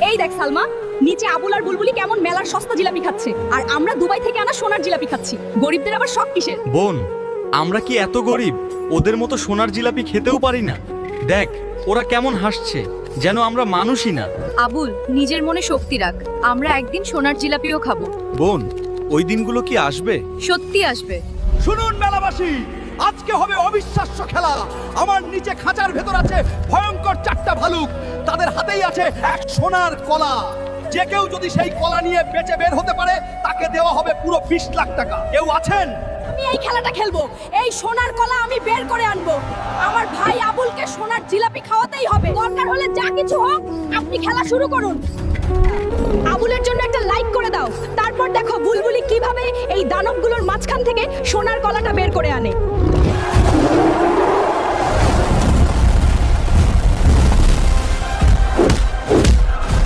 এই দেখ সালমা, নিচে আবুল আর বুলবুলি কেমন মেলার সস্তা জিলাপি খাচ্ছে, আর আমরা দুবাই থেকে আনা সোনার জিলাপি খাচ্ছি। গরিবদের আবার শখ কিসের? বোন, আমরা কি এত গরিব ওদের মতো সোনার জিলাপি খেতেও পারি না? দেখ ওরা কেমন হাসছে, যেন আমরা মানুষই না। আবুল, নিজের মনে শক্তি রাখ, আমরা একদিন সোনার জিলাপিও খাবো। বোন, ওই দিনগুলো কি আসবে? সত্যি আসবে। শুনুন মেলাবাসী, আজকে হবে অবিশ্বাস্য খেলা। আমার নিচে খাঁচার ভেতর আছে ভয়ঙ্কর 4টা ভালুক, তাদের হাতেই আছে এক সোনার কলা। যে কেউ যদি সেই কলা নিয়ে বেঁচে বের হতে পারে তাকে দেওয়া হবে পুরো 20 লাখ টাকা। কেউ আছেন? আমি এই খেলাটা খেলবো, এই সোনার কলা আমি বের করে আনবো। আমার ভাই আবুলকে সোনার জিলাপি খাওয়াতেই হবে, দরকার হলে যা কিছু হোক। আপনি খেলা শুরু করুন। আবুলের জন্য একটা লাইক করে দাও, তারপর দেখো বুলবুলি কিভাবে এই দানবগুলোর মাঝখান থেকে সোনার কলাটা বের করে আনে।